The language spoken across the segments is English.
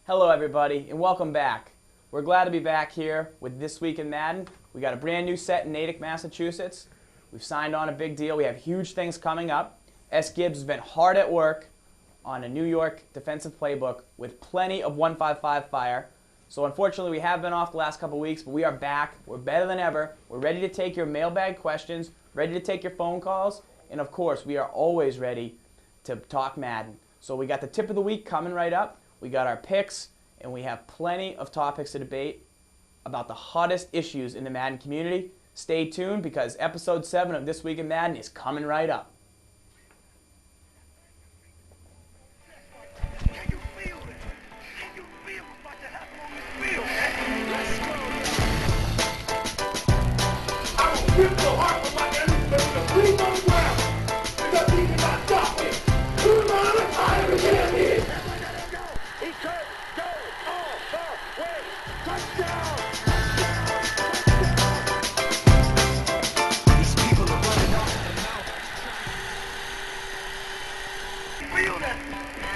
Hello everybody and welcome back. We're glad to be back here with This Week in Madden. We got a brand new set in Natick, Massachusetts. We've signed on a big deal. We have huge things coming up. Sgibs has been hard at work on a New York defensive playbook with plenty of 155 fire. So unfortunately we have been off the last couple weeks, but we are back. We're better than ever. We're ready to take your mailbag questions, ready to take your phone calls, and of course we are always ready to talk Madden. So we got the tip of the week coming right up. We got our picks, and we have plenty of topics to debate about the hottest issues in the Madden community. Stay tuned because episode 7 of This Week in Madden is coming right up. Can you feel it? Can you feel what's about to happen on this field? Let's go. I will rip the heart from my enemies, but the breathe on the ground. Because he cannot stop me. Tournmanet, I am a champion. He could go all the way. Touchdown. These people are running off the mouth. Feel that?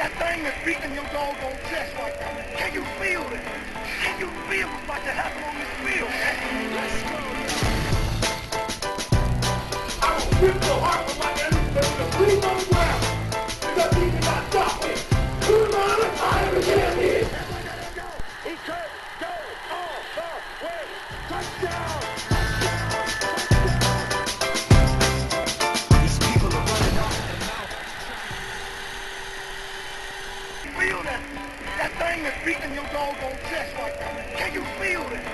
That thing that's beating your doggone chest right now. Can you feel it? Can you feel what's about to happen on this field? Let's go. I will rip the heart from my enemies, but the breathe on the ground. Because he cannot stop me. Tournmanet, I am a champion. He could go all the way. Touchdown. These people are running off the mouth. Feel that? That thing that's beating your doggone chest right now. Can you feel it?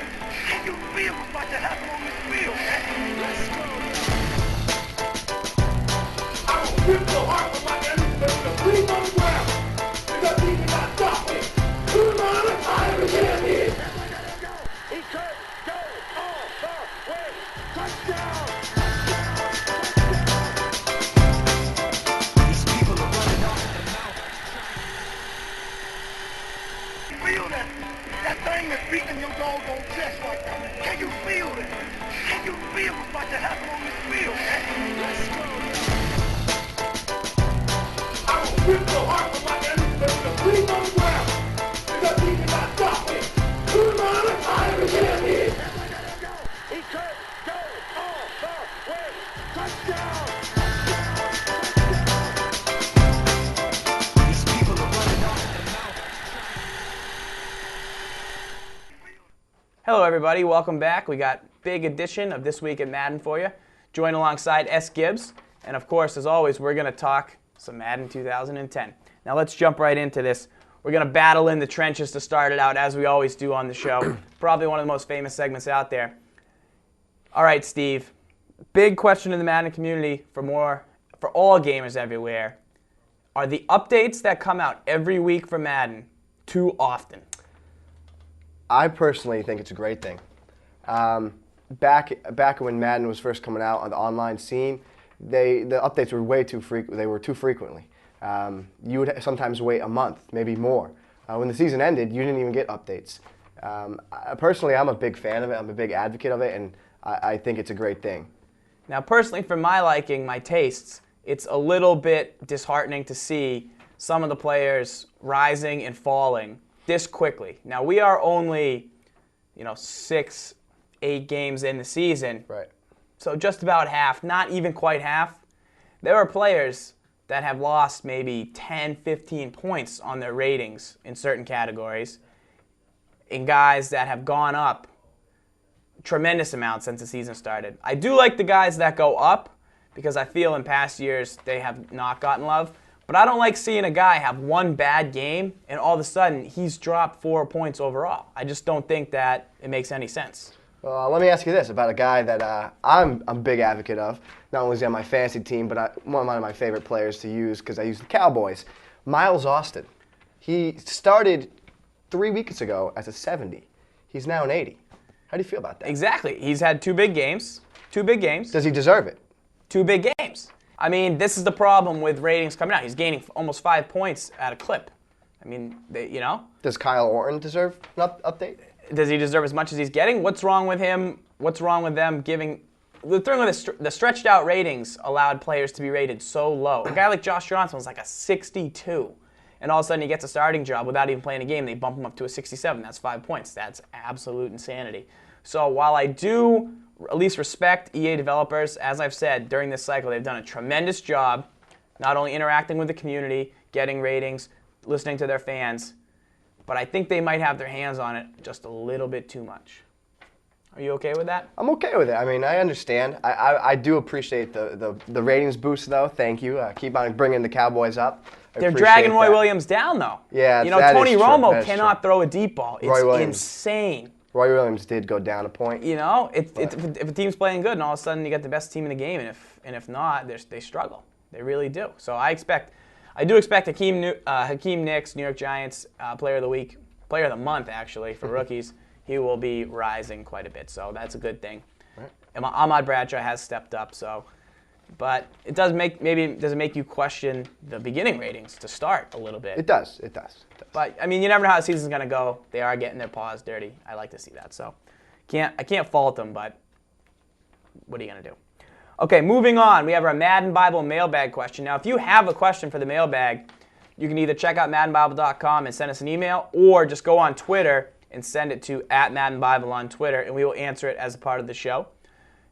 Can you feel what's about to happen on this field? Let's go. I will rip the heart from my enemies, but the breathe on the ground. Because he cannot stop me. Tournmanet, I am a champion. He could go all the way. Touchdown. These people are running off the mouth. Feel that? That thing that's beating your doggone chest right now. Can you feel it? Can you feel what's about to happen on this field? Let's go. I will rip the heart from my enemies, but the breathe on the ground. Because he cannot stop me. Tournmanet, I am a champion. He could go all the way. Touchdown. These people are running off the mouth. Hello everybody, welcome back. We got big edition of This Week in Madden for you. Join alongside Sgibs, and of course, as always, we're going to talk some Madden 2010. Now let's jump right into this. We're going to battle in the trenches to start it out, as we always do on the show. Probably one of the most famous segments out there. All right, Steve. Big question in the Madden community for all gamers everywhere. Are the updates that come out every week for Madden too often? I personally think it's a great thing. Back when Madden was first coming out on the online scene, the updates were way too frequent. They were too frequently. You would sometimes wait a month, maybe more. When the season ended, you didn't even get updates. Personally, I'm a big fan of it. I'm a big advocate of it, and I think it's a great thing. Now, personally, for my liking, my tastes, it's a little bit disheartening to see some of the players rising and falling this quickly. Now, we are only, 6, 8 games in the season. Right. So just about half, not even quite half. There are players that have lost maybe 10, 15 points on their ratings in certain categories, and guys that have gone up tremendous amounts since the season started. I do like the guys that go up because I feel in past years they have not gotten love, but I don't like seeing a guy have one bad game and all of a sudden he's dropped 4 points overall. I just don't think that it makes any sense. Well, let me ask you this about a guy that I'm a big advocate of. Not only is he on my fantasy team, but one of my favorite players to use because I use the Cowboys. Miles Austin. He started 3 weeks ago as a 70. He's now an 80. How do you feel about that? Exactly. He's had 2 big games. 2 big games. Does he deserve it? 2 big games. I mean, this is the problem with ratings coming out. He's gaining almost 5 points at a clip. I mean, Does Kyle Orton deserve an update? Does he deserve as much as he's getting? What's wrong with him? What's wrong with them giving? The thing with the stretched out ratings allowed players to be rated so low. A guy like Josh Johnson was like a 62. and all of a sudden he gets a starting job without even playing a game. They bump him up to a 67. That's 5 points. That's absolute insanity. So while I do at least respect EA developers, as I've said, during this cycle, they've done a tremendous job not only interacting with the community, getting ratings, listening to their fans, but I think they might have their hands on it just a little bit too much. Are you okay with that? I'm okay with it. I mean, I understand. I do appreciate the ratings boost, though. Thank you. Keep on bringing the Cowboys up. They're dragging Roy Williams down, though. Yeah, you know, that Tony is true. Romo That is cannot true. throw a deep ball. It's insane. Roy Williams did go down a point. You know, if a team's playing good, and all of a sudden you get the best team in the game, and if not, they struggle. They really do. So I do expect Hakeem Nicks, New York Giants Player of the Week, Player of the Month actually for rookies. He will be rising quite a bit, so that's a good thing. Right. And Ahmad Bradshaw has stepped up, but it does make you question the beginning ratings to start a little bit. It does. But I mean, you never know how the season's gonna go. They are getting their paws dirty. I like to see that. So I can't fault them, but what are you gonna do? Okay, moving on. We have our Madden Bible mailbag question. Now, if you have a question for the mailbag, you can either check out maddenbible.com and send us an email, or just go on Twitter and send it to @MaddenBible on Twitter, and we will answer it as a part of the show.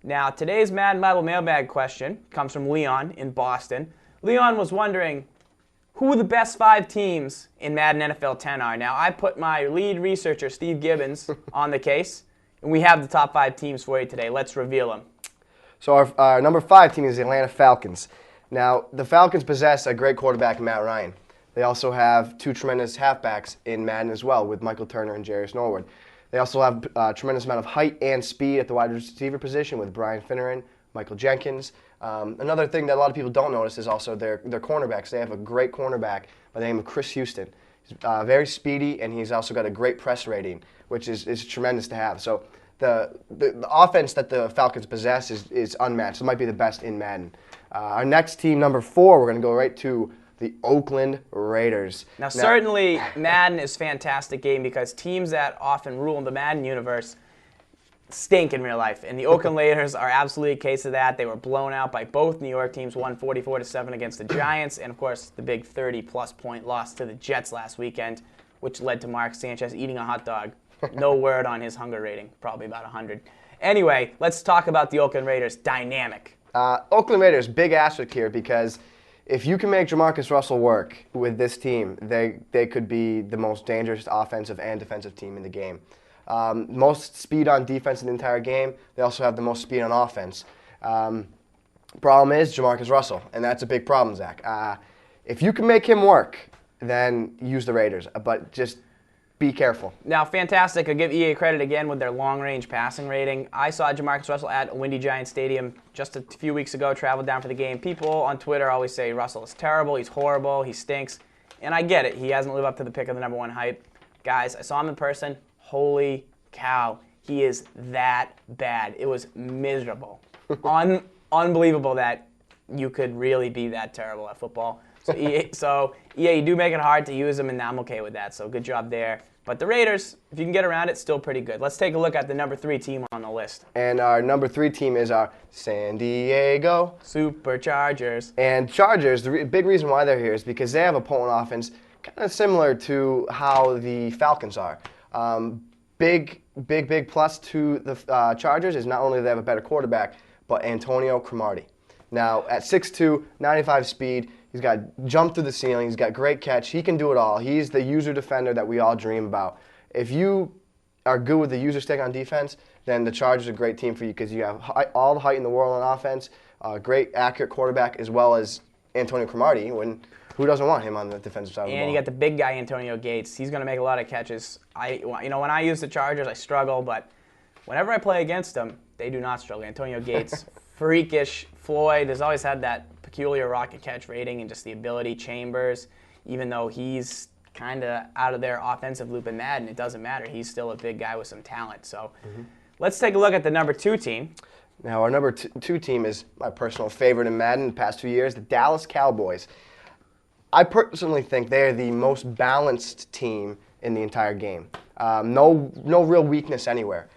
Now, today's Madden Bible mailbag question comes from Leon in Boston. Leon was wondering who the best 5 teams in Madden NFL 10 are. Now, I put my lead researcher, Steve Gibbons, on the case, and we have the top 5 teams for you today. Let's reveal them. So our number 5 team is the Atlanta Falcons. Now, the Falcons possess a great quarterback in Matt Ryan. They also have 2 tremendous halfbacks in Madden as well, with Michael Turner and Jarius Norwood. They also have a tremendous amount of height and speed at the wide receiver position with Brian Finneran, Michael Jenkins. Another thing that a lot of people don't notice is also their cornerbacks. They have a great cornerback by the name of Chris Houston. He's very speedy, and he's also got a great press rating, which is tremendous to have. So the offense that the Falcons possess is unmatched. It might be the best in Madden. Our next team, number 4, we're going to go right to the Oakland Raiders. Now, certainly, Madden is a fantastic game because teams that often rule in the Madden universe stink in real life. And the Oakland Raiders are absolutely a case of that. They were blown out by both New York teams, won 44-7 against the Giants, and, of course, the big 30-plus point loss to the Jets last weekend, which led to Mark Sanchez eating a hot dog. No word on his hunger rating, probably about 100. Anyway, let's talk about the Oakland Raiders. Dynamic. Oakland Raiders, big asterisk here because if you can make Jamarcus Russell work with this team, they could be the most dangerous offensive and defensive team in the game. Most speed on defense in the entire game. They also have the most speed on offense. Problem is Jamarcus Russell, and that's a big problem, Zach. If you can make him work, then use the Raiders, but just be careful. Now, fantastic. I give EA credit again with their long-range passing rating. I saw Jamarcus Russell at a Windy Giant Stadium just a few weeks ago, traveled down for the game. People on Twitter always say Russell is terrible, he's horrible, he stinks. And I get it. He hasn't lived up to the pick of the number 1 hype. Guys, I saw him in person. Holy cow. He is that bad. It was miserable. Unbelievable that you could really be that terrible at football. So EA, you do make it hard to use them, and I'm okay with that. So good job there. But the Raiders, if you can get around it, still pretty good. Let's take a look at the number 3 team on the list. And our number 3 team is our San Diego Superchargers. And Chargers, the big reason why they're here is because they have a potent offense kind of similar to how the Falcons are. Big plus to the Chargers is not only do they have a better quarterback, but Antonio Cromartie. Now, at 6'2", 95 speed, he's got jump through the ceiling. He's got great catch. He can do it all. He's the user defender that we all dream about. If you are good with the user stick on defense, then the Chargers are a great team for you because you have all the height in the world on offense, great accurate quarterback, as well as Antonio Cromartie. Who doesn't want him on the defensive side of the ball? And you got the big guy, Antonio Gates. He's going to make a lot of catches. When I use the Chargers, I struggle, but whenever I play against them, they do not struggle. Antonio Gates, freakish. Floyd has always had that peculiar rocket catch rating and just the ability. Chambers, even though he's kind of out of their offensive loop in Madden, it doesn't matter. He's still a big guy with some talent. So let's take a look at the number 2 team. Now, our number 2 team is my personal favorite in Madden the past few years, the Dallas Cowboys. I personally think they are the most balanced team in the entire game. No real weakness anywhere.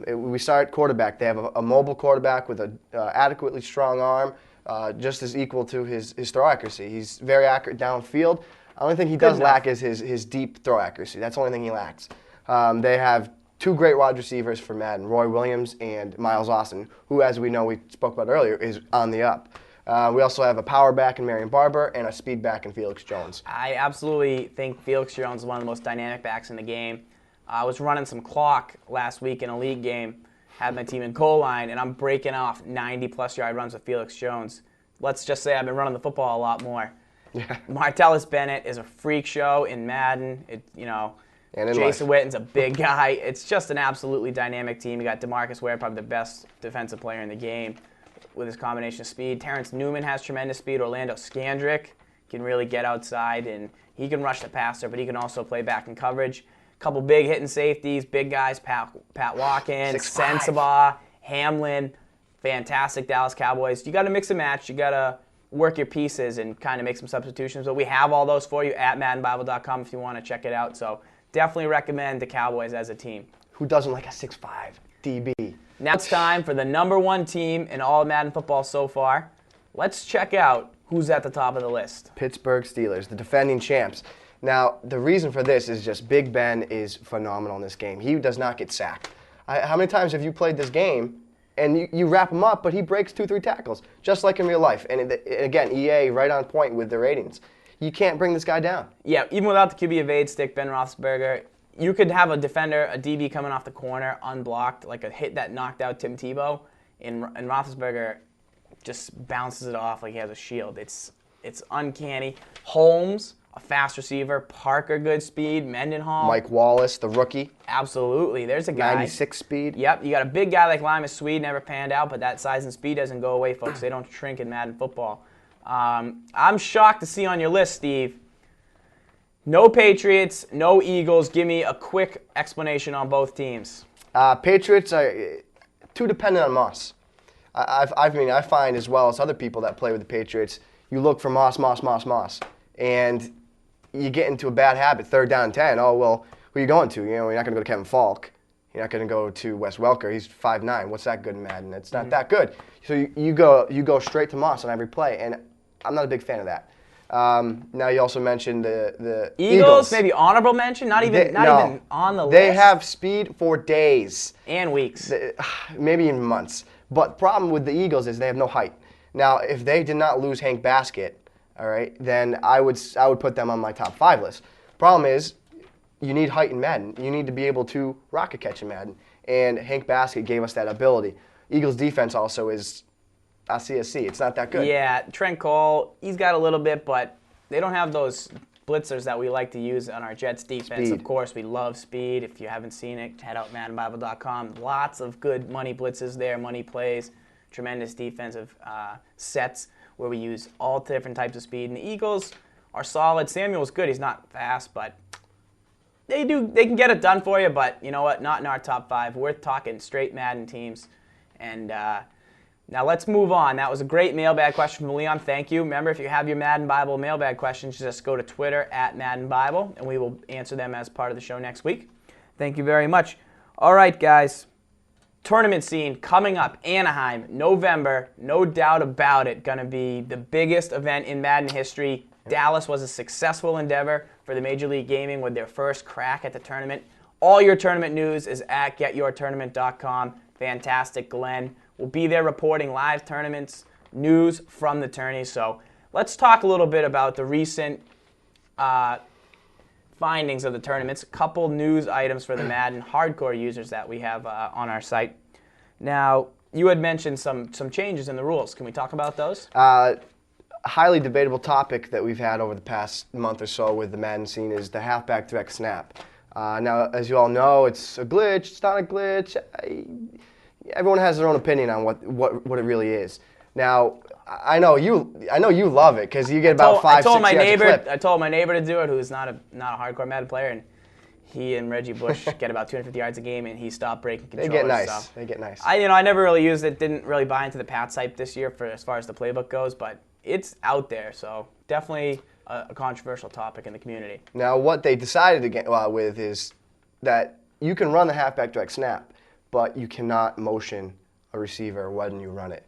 We start quarterback. They have a mobile quarterback with an adequately strong arm, just as equal to his throw accuracy. He's very accurate downfield. The only thing he does lack is his deep throw accuracy. That's the only thing he lacks. They have two great wide receivers for Madden, Roy Williams and Miles Austin, who, as we know, we spoke about earlier, is on the up. We also have a power back in Marion Barber and a speed back in Felix Jones. I absolutely think Felix Jones is one of the most dynamic backs in the game. I was running some clock last week in a league game, had my team in goal line, and I'm breaking off 90-plus yard runs with Felix Jones. Let's just say I've been running the football a lot more. Yeah. Martellus Bennett is a freak show in Madden. And in Jason life. Witten's a big guy. It's just an absolutely dynamic team. You got DeMarcus Ware, probably the best defensive player in the game with his combination of speed. Terrence Newman has tremendous speed. Orlando Scandrick can really get outside, and he can rush the passer, but he can also play back in coverage. A couple big hitting safeties, big guys, Pat Watkins, 6'5". Sensabaugh, Hamlin, fantastic Dallas Cowboys. You got to mix and match. You got to work your pieces and kind of make some substitutions. But we have all those for you at MaddenBible.com if you want to check it out. So definitely recommend the Cowboys as a team. Who doesn't like a 6'5" DB? Now it's time for the number one team in all of Madden football so far. Let's check out who's at the top of the list. Pittsburgh Steelers, the defending champs. Now, the reason for this is just Big Ben is phenomenal in this game. He does not get sacked. How many times have you played this game and you wrap him up, but he breaks 2-3 tackles, just like in real life? And again, EA right on point with the ratings. You can't bring this guy down. Yeah, even without the QB evade stick, Ben Roethlisberger, you could have a defender, a DB coming off the corner, unblocked, like a hit that knocked out Tim Tebow, and Roethlisberger just bounces it off like he has a shield. It's uncanny. Holmes, a fast receiver. Parker, good speed. Mendenhall. Mike Wallace, the rookie. Absolutely. There's a guy. 96 speed. Yep. You got a big guy like Limas Swede, never panned out, but that size and speed doesn't go away, folks. They don't shrink in Madden football. I'm shocked to see on your list, Steve, no Patriots, no Eagles. Give me a quick explanation on both teams. Patriots are too dependent on Moss. I find as well as other people that play with the Patriots, you look for Moss, and you get into a bad habit. 3rd down and 10. Oh well, who are you going to? You know, you're not going to go to Kevin Falk. You're not going to go to Wes Welker. He's 5'9". What's that good in Madden? It's not that good. So you go straight to Moss on every play, and I'm not a big fan of that. Now you also mentioned the Eagles. Maybe honorable mention, not even on the list. They have speed for days and weeks, maybe even months. But the problem with the Eagles is they have no height. Now, if they did not lose Hank Baskett, all right, then I would put them on my top 5 list. Problem is, you need height in Madden. You need to be able to rocket catch in Madden, and Hank Baskett gave us that ability. Eagles defense also is a CSC. It's not that good. Yeah, Trent Cole, he's got a little bit, but they don't have those blitzers that we like to use on our Jets defense. Speed. Of course, we love speed. If you haven't seen it, head out MaddenBible.com. Lots of good money blitzes there, money plays, tremendous defensive sets where we use all different types of speed. And the Eagles are solid. Samuel's good. He's not fast, but they can get it done for you. But you know what? Not in our top 5. We're talking straight Madden teams. And now let's move on. That was a great mailbag question from Leon. Thank you. Remember, if you have your Madden Bible mailbag questions, just go to Twitter at Madden Bible, and we will answer them as part of the show next week. Thank you very much. All right, guys. Tournament scene coming up. Anaheim, November. No doubt about it. Going to be the biggest event in Madden history. Dallas was a successful endeavor for the Major League Gaming with their first crack at the tournament. All your tournament news is at getyourtournament.com. Fantastic, Glenn. We'll be there reporting live tournaments, news from the tourneys. So let's talk a little bit about the recent findings of the tournaments. A couple news items for the Madden hardcore users that we have on our site. Now, you had mentioned some changes in the rules. Can we talk about those? Highly debatable topic that we've had over the past month or so with the Madden scene is the halfback direct snap. Now, as you all know, it's a glitch. It's not a glitch. Everyone has their own opinion on what it really is. Now, I know you love it because you get about 5-6 yards a clip. I told my neighbor to do it, who's not a hardcore Madden player, and he and Reggie Bush get about 250 yards a game, and he stopped breaking controllers. They get nice. So. They get nice. I never really used it. Didn't really buy into the Pats hype this year for as far as the playbook goes, but it's out there, so definitely a controversial topic in the community. Now, what they decided with is that you can run the halfback direct snap, but you cannot motion a receiver when you run it.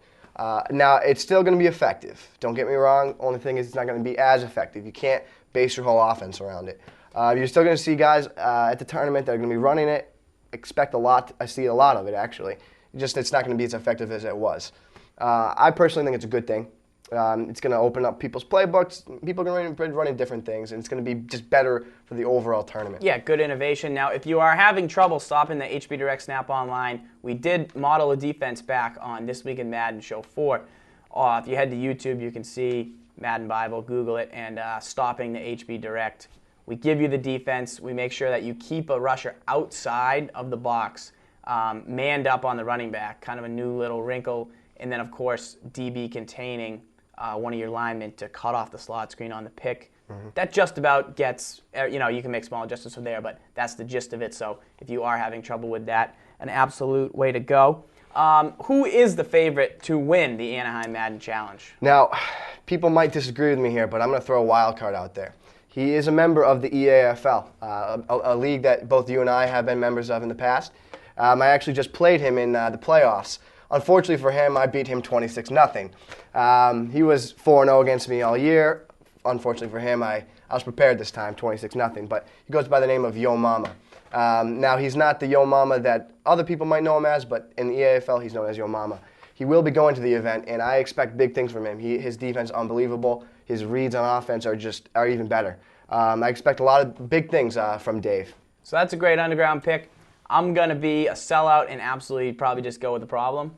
Now, it's still going to be effective. Don't get me wrong. Only thing is it's not going to be as effective. You can't base your whole offense around it. You're still going to see guys at the tournament that are going to be running it. Expect a lot. I see a lot of it, actually. Just it's not going to be as effective as it was. I personally think it's a good thing. It's going to open up people's playbooks. People are going to be running different things, and it's going to be just better for the overall tournament. Yeah, good innovation. Now, if you are having trouble stopping the HB Direct Snap Online, we did model a defense back on This Week in Madden Show 4. If you head to YouTube, you can see Madden Bible, Google it, and stopping the HB Direct. We give you the defense. We make sure that you keep a rusher outside of the box, manned up on the running back, kind of a new little wrinkle. And then, of course, DB containing one of your linemen to cut off the slot screen on the pick. That just about gets, you can make small adjustments from there, but that's the gist of it. So if you are having trouble with that, an absolute way to go. Who is the favorite to win the Anaheim Madden Challenge? Now, people might disagree with me here, but I'm going to throw a wild card out there. He is a member of the EAFL, a league that both you and I have been members of in the past. I actually just played him in the playoffs. Unfortunately for him, I beat him 26-0. He was 4-0 against me all year. Unfortunately for him, I was prepared this time, 26-0. But he goes by the name of Yo Mama. Now, he's not the Yo Mama that other people might know him as, but in the EAFL, he's known as Yo Mama. He will be going to the event, and I expect big things from him. His defense is unbelievable. His reads on offense are even better. I expect a lot of big things from Dave. So that's a great underground pick. I'm going to be a sellout and absolutely probably just go with the problem.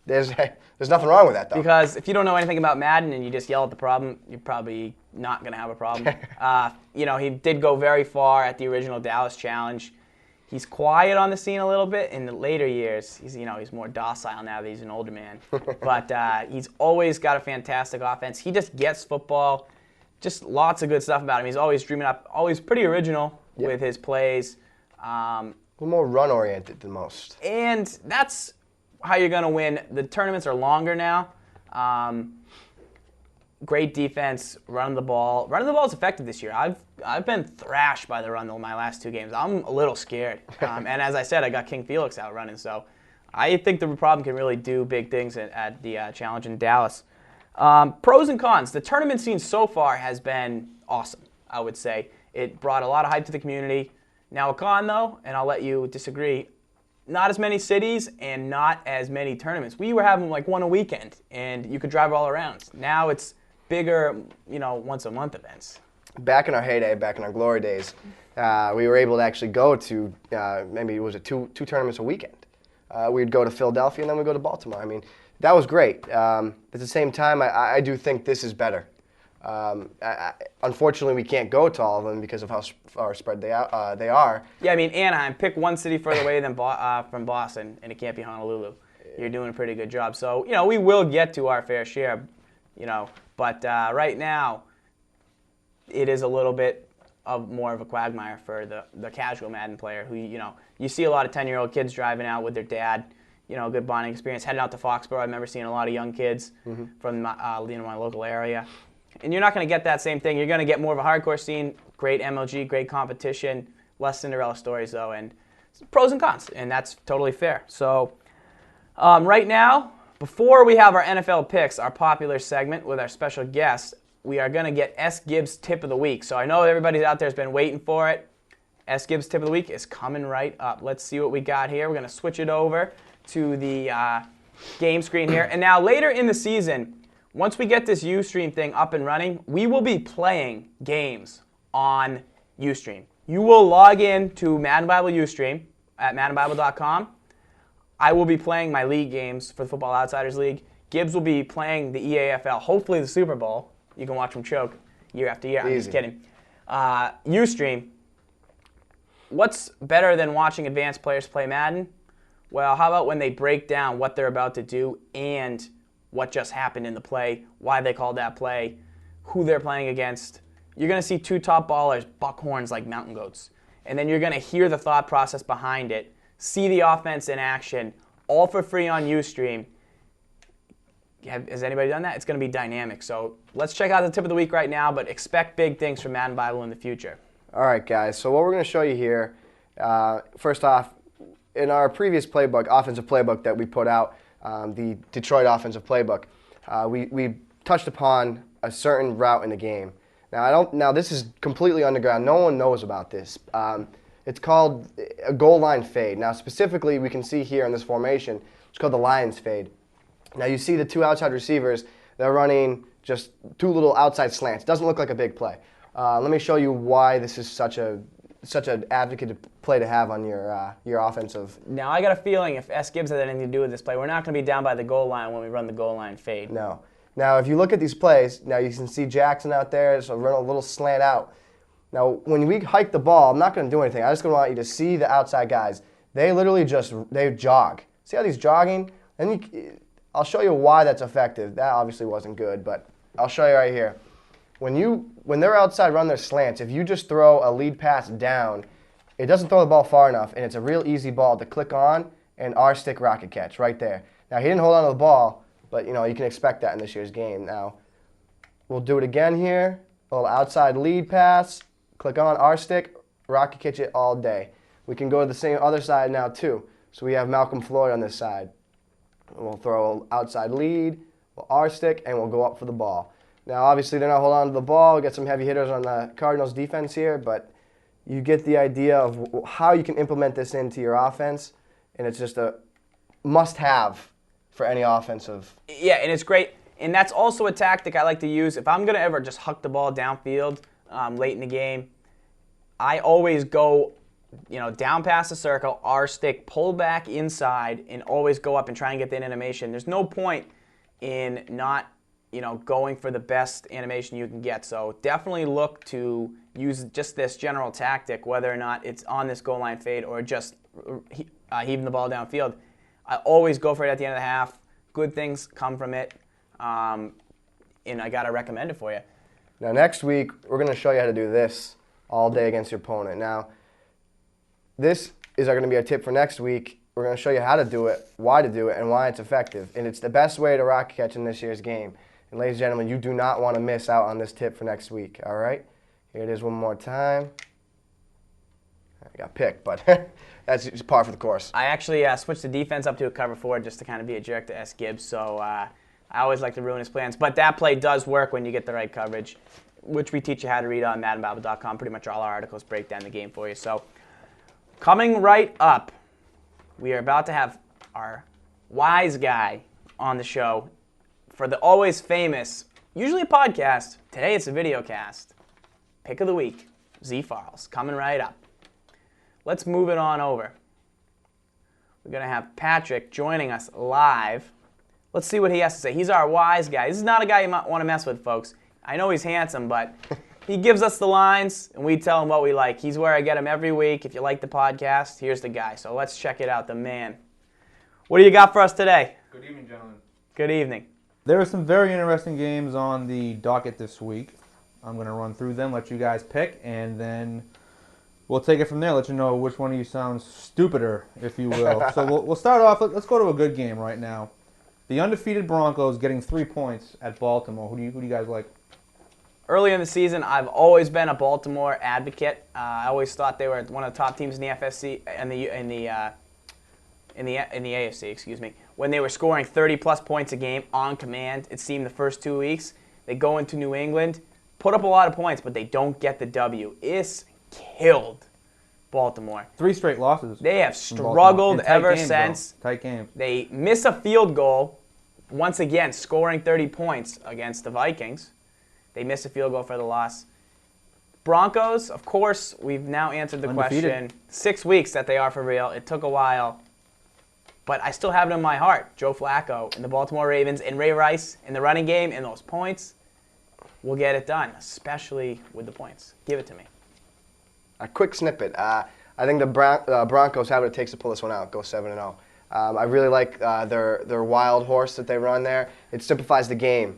There's nothing wrong with that, though. Because if you don't know anything about Madden and you just yell at the problem, you're probably not going to have a problem. He did go very far at the original Dallas Challenge. He's quiet on the scene a little bit. In the later years, he's more docile now that he's an older man. But he's always got a fantastic offense. He just gets football. Just lots of good stuff about him. He's always dreaming up, always pretty original with his plays. A little more run-oriented than most. And that's how you're going to win. The tournaments are longer now. Great defense, running the ball. Running the ball is effective this year. I've been thrashed by the run my last 2 games. I'm a little scared. And as I said, I got King Felix out running. So I think the problem can really do big things at the challenge in Dallas. Pros and cons. The tournament scene so far has been awesome, I would say. It brought a lot of hype to the community. Now a con, though, and I'll let you disagree, not as many cities and not as many tournaments. We were having like one a weekend, and you could drive all around. Now it's bigger, once-a-month events. Back in our heyday, back in our glory days, we were able to actually go to maybe two tournaments a weekend. We'd go to Philadelphia and then we'd go to Baltimore. I mean, that was great. At the same time, I do think this is better. Unfortunately, we can't go to all of them because of how far spread they are. Yeah, I mean, Anaheim, pick one city further away than from Boston, and it can't be Honolulu. You're doing a pretty good job. So, we will get to our fair share, but right now, it is a little bit more of a quagmire for the casual Madden player who, you see a lot of 10-year-old kids driving out with their dad, a good bonding experience. Heading out to Foxborough, I remember seeing a lot of young kids from my local area. And you're not going to get that same thing. You're going to get more of a hardcore scene, great MLG, great competition, less Cinderella stories, though, and pros and cons, and that's totally fair. So right now, before we have our NFL picks, our popular segment with our special guest, we are going to get Sgibs Tip of the Week. So I know everybody out there has been waiting for it. Sgibs Tip of the Week is coming right up. Let's see what we got here. We're going to switch it over to the game screen here. And now later in the season, once we get this Ustream thing up and running, we will be playing games on Ustream. You will log in to Madden Bible Ustream at maddenbible.com. I will be playing my league games for the Football Outsiders League. Gibbs will be playing the EAFL, hopefully the Super Bowl. You can watch him choke year after year. I'm just kidding. Ustream. What's better than watching advanced players play Madden? Well, how about when they break down what they're about to do and what just happened in the play, why they called that play, who they're playing against. You're going to see 2 top ballers buck horns like mountain goats. And then you're going to hear the thought process behind it, see the offense in action, all for free on Ustream. Has anybody done that? It's going to be dynamic. So let's check out the tip of the week right now, but expect big things from Madden Bible in the future. All right, guys. So what we're going to show you here, first off, in our previous playbook, offensive playbook that we put out, the Detroit offensive playbook, we touched upon a certain route in the game Now this is completely underground. No one knows about this. It's called a goal line fade. Now specifically, we can see here in this formation, it's called the Lions fade. Now you see the two outside receivers. They're running just two little outside slants. Doesn't look like a big play. Let me show you why this is such an advocate play to have on your offensive. Now I got a feeling if Sgibs had anything to do with this play, we're not going to be down by the goal line when we run the goal line fade. No. Now if you look at these plays, now you can see Jackson out there, so run a little slant out. Now when we hike the ball, I'm not going to do anything. I just want you to see the outside guys. They literally they jog. See how he's jogging? I'll show you why that's effective. That obviously wasn't good, but I'll show you right here. When they're outside run their slants, if you just throw a lead pass down, it doesn't throw the ball far enough, and it's a real easy ball to click on and R-stick rocket catch right there. Now, he didn't hold on to the ball, but you can expect that in this year's game. Now, we'll do it again here. A little outside lead pass, click on R-stick, rocket catch it all day. We can go to the same other side now too. So we have Malcolm Floyd on this side. We'll throw outside lead, we'll R-stick, and we'll go up for the ball. Now, obviously, they're not holding on to the ball. We'll get some heavy hitters on the Cardinals' defense here, but you get the idea of how you can implement this into your offense, and it's just a must-have for any offensive. Yeah, and it's great. And that's also a tactic I like to use. If I'm going to ever just huck the ball downfield late in the game, I always go down past the circle, R-stick, pull back inside, and always go up and try and get that animation. There's no point in not going for the best animation you can get. So definitely look to use just this general tactic, whether or not it's on this goal line fade or just heaving the ball downfield. I always go for it at the end of the half. Good things come from it, and I got to recommend it for you. Now next week, we're going to show you how to do this all day against your opponent. Now, this is going to be our tip for next week. We're going to show you how to do it, why to do it, and why it's effective. And it's the best way to rocket catch in this year's game. And ladies and gentlemen, you do not want to miss out on this tip for next week, all right? Here it is one more time. I got picked, but that's just par for the course. I actually switched the defense up to a cover 4 just to kind of be a jerk to Sgibs, so I always like to ruin his plans. But that play does work when you get the right coverage, which we teach you how to read on MaddenBible.com. Pretty much all our articles break down the game for you. So coming right up, we are about to have our wise guy on the show for the always famous, usually a podcast, today it's a video cast, pick of the week, Z Farls, coming right up. Let's move it on over. We're going to have Patrick joining us live. Let's see what he has to say. He's our wise guy. This is not a guy you might want to mess with, folks. I know he's handsome, but he gives us the lines, and we tell him what we like. He's where I get him every week. If you like the podcast, here's the guy. So let's check it out, the man. What do you got for us today? Good evening, gentlemen. Good evening. There are some very interesting games on the docket this week. I'm going to run through them, let you guys pick, and then we'll take it from there, let you know which one of you sounds stupider, if you will. So we'll start off. Let's go to a good game right now. The undefeated Broncos getting 3 points at Baltimore. Who do you guys like? Early in the season, I've always been a Baltimore advocate. I always thought they were one of the top teams in the FSC and in the AFC, excuse me. When they were scoring 30-plus points a game on command, it seemed the first 2 weeks. They go into New England, put up a lot of points, but they don't get the W. It's killed Baltimore. 3 straight losses. They have struggled ever since. Tight games. They miss a field goal, once again scoring 30 points against the Vikings. They miss a field goal for the loss. Broncos, of course, we've now answered the question. 6 weeks that they are for real. It took a while. But I still have it in my heart. Joe Flacco and the Baltimore Ravens and Ray Rice in the running game and those points will get it done, especially with the points. Give it to me. A quick snippet. I think the Broncos have what it takes to pull this one out, go 7-0. I really like their wild horse that they run there. It simplifies the game,